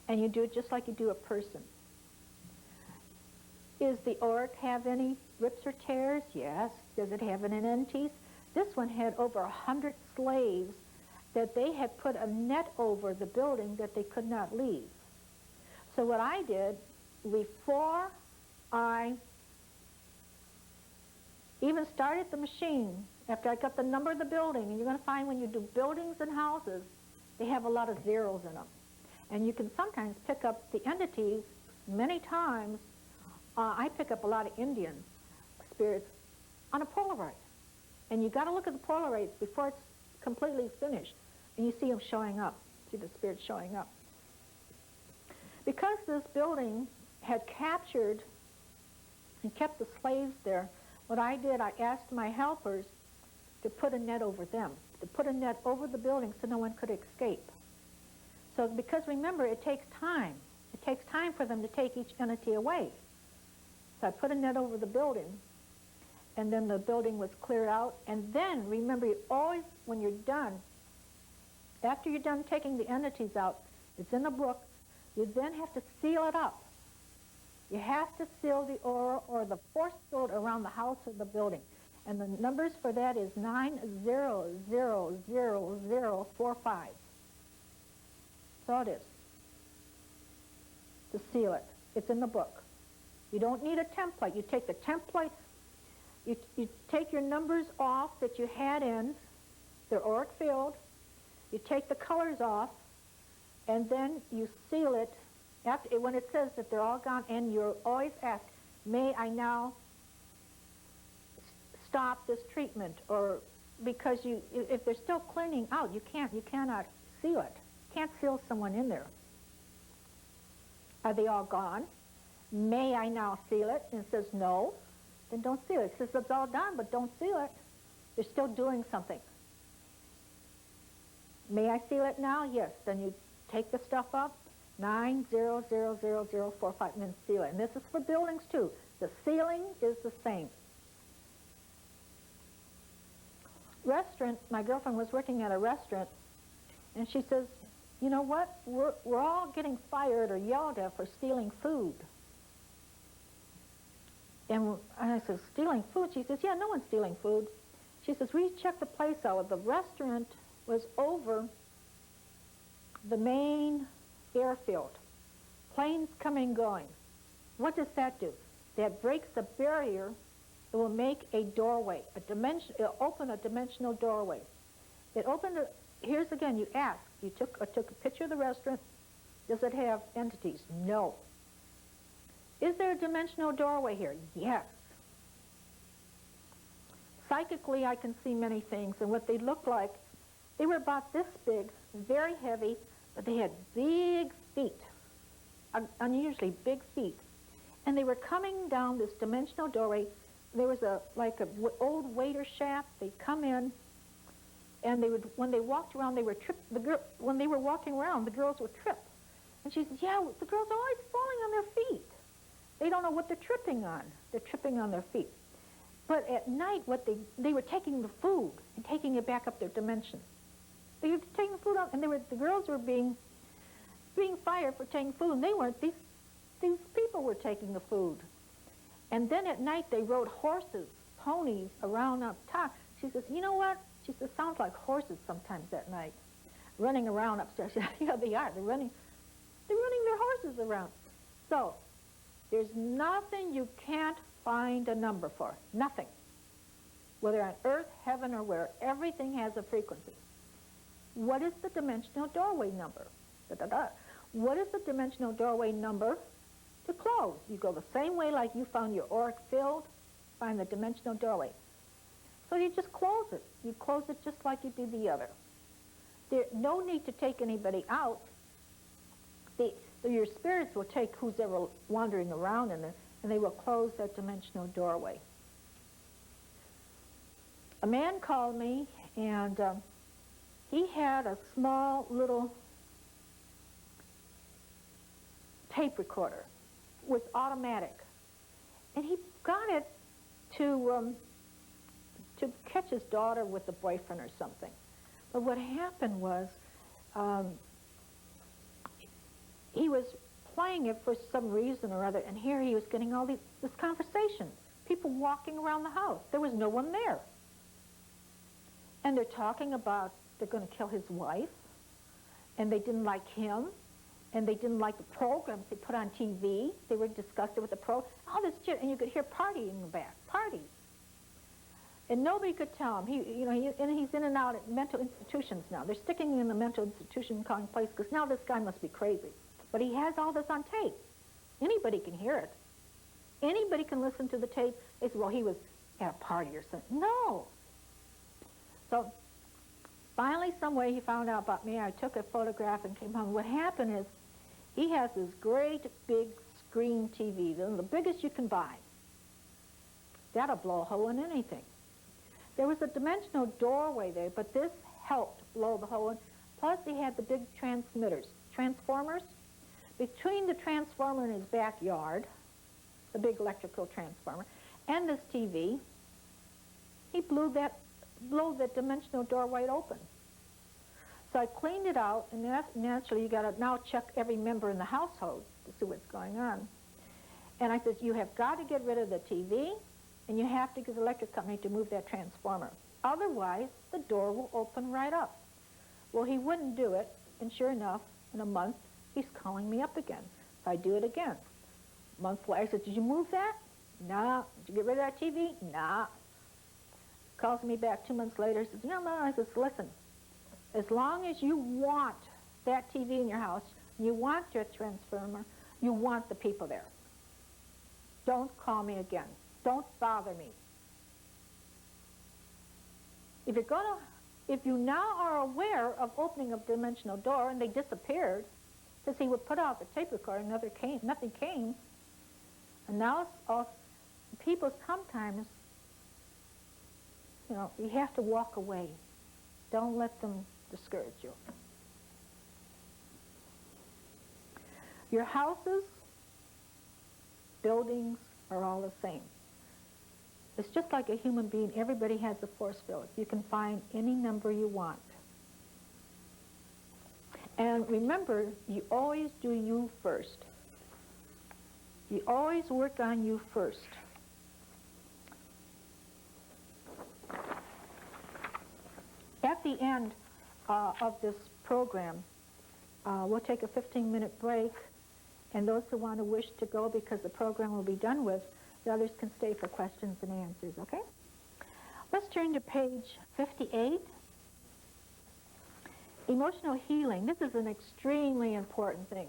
And you do it just like you do a person. Does the auric have any rips or tears? Yes. Does it have any entities? This one had over 100 slaves that they had put a net over the building that they could not leave. So what I did, before I even started the machine, after I got the number of the building, and you're going to find when you do buildings and houses, they have a lot of zeros in them. And you can sometimes pick up the entities many times. I pick up a lot of Indian spirits on a Polaroid. And you got to look at the Polaroids before it's completely finished. And you see them showing up, see the spirits showing up. Because this building had captured and kept the slaves there, what I did, I asked my helpers to put a net over them, to put a net over the building so no one could escape. So because remember, it takes time. It takes time for them to take each entity away. So I put a net over the building, and then the building was cleared out. And then, remember, you always, when you're done, after you're done taking the entities out, it's in the book, you then have to seal it up. You have to seal the aura or the force field around the house or the building. And the numbers for that is 9000045. That's all it is, to seal it. It's in the book. You don't need a template. You take the template, you take your numbers off that you had in, the auric field, you take the colors off, and then you seal it after, when it says that they're all gone, and you're always asked, may I now stop this treatment? Or because if they're still cleaning out, you cannot seal it. You can't seal someone in there. Are they all gone? May I now seal it? And it says no, then don't seal it. It says it's all done, but don't seal it. They're still doing something. May I seal it now? Yes. Then you take the stuff up, 9000045, and then seal it. And this is for buildings too. The sealing is the same. Restaurant, my girlfriend was working at a restaurant, and she says, you know what, we're all getting fired or yelled at for stealing food. And I said, stealing food? She says, yeah, no one's stealing food. She says, we checked the place out. The restaurant was over the main airfield. Planes coming and going. What does that do? That breaks the barrier. It will make a doorway, it'll open a dimensional doorway. It opened a, here's again, you ask, I took a picture of the restaurant. Does it have entities? No. Is there a dimensional doorway here? Yes. Psychically, I can see many things, and what they look like, they were about this big, very heavy, but they had big feet, unusually big feet. And they were coming down this dimensional doorway. There was like an old waiter shaft. They'd come in, and they would, when they walked around, they were tripped. When they were walking around, the girls would trip. And she said, yeah, the girls are always falling on their feet. They don't know what they're tripping on. They're tripping on their feet. But at night, they were taking the food and taking it back up their dimension. They were taking the food out, and the girls were being fired for taking food, and they weren't. These people were taking the food. And then at night, they rode horses, ponies around up top. She says, you know what? She says, sounds like horses sometimes at night, running around upstairs. Yeah, they are. They're running their horses around. So there's nothing you can't find a number for. Nothing. Whether on earth, heaven, or where, everything has a frequency. What is the dimensional doorway number? What is the dimensional doorway number to close? You go the same way like you found your auric field, find the dimensional doorway. So you just close it. You close it just like you do the other. There's no need to take anybody out. Your spirits will take who's ever wandering around in there, and they will close that dimensional doorway. A man called me, and he had a small little tape recorder with automatic, and he got it to catch his daughter with a boyfriend or something. But what happened was he was playing it for some reason or other, and here he was getting all this conversation. People walking around the house. There was no one there. And they're talking about they're going to kill his wife, and they didn't like him, and they didn't like the programs they put on TV. They were disgusted with the all this shit, and you could hear partying in the back, parties. And nobody could tell him. He's in and out at mental institutions now. They're sticking him in the mental institution calling place because now this guy must be crazy. But he has all this on tape. Anybody can hear it. Anybody can listen to the tape. They say, well, he was at a party or something. No. So finally, some way he found out about me. I took a photograph and came home. What happened is he has this great big screen TV, the biggest you can buy. That'll blow a hole in anything. There was a dimensional doorway there, but this helped blow the hole in. Plus, he had the big transformers. Between the transformer in his backyard, the big electrical transformer, and this TV, he blew the dimensional door wide open. So I cleaned it out, and naturally you got to now check every member in the household to see what's going on. And I said, you have got to get rid of the TV, and you have to get the electric company to move that transformer. Otherwise, the door will open right up. Well, he wouldn't do it, and sure enough, in a month, he's calling me up again. So I do it again. A month later, I said, did you move that? Nah. Did you get rid of that TV? Nah. Calls me back 2 months later, says, no. I says, listen, as long as you want that TV in your house, you want your transformer, you want the people there. Don't call me again. Don't bother me. If you now are aware of opening a dimensional door and they disappeared, because he would put out the tape recorder and nothing came, and now it's all, people sometimes, you have to walk away. Don't let them discourage you. Your houses, buildings are all the same. It's just like a human being. Everybody has a force field. You can find any number you want. And remember, you always do you first. You always work on you first. At the end of this program, we'll take a 15-minute break, and those who want to wish to go because the program will be done with, the others can stay for questions and answers, okay? Let's turn to page 58. Emotional healing. This is an extremely important thing.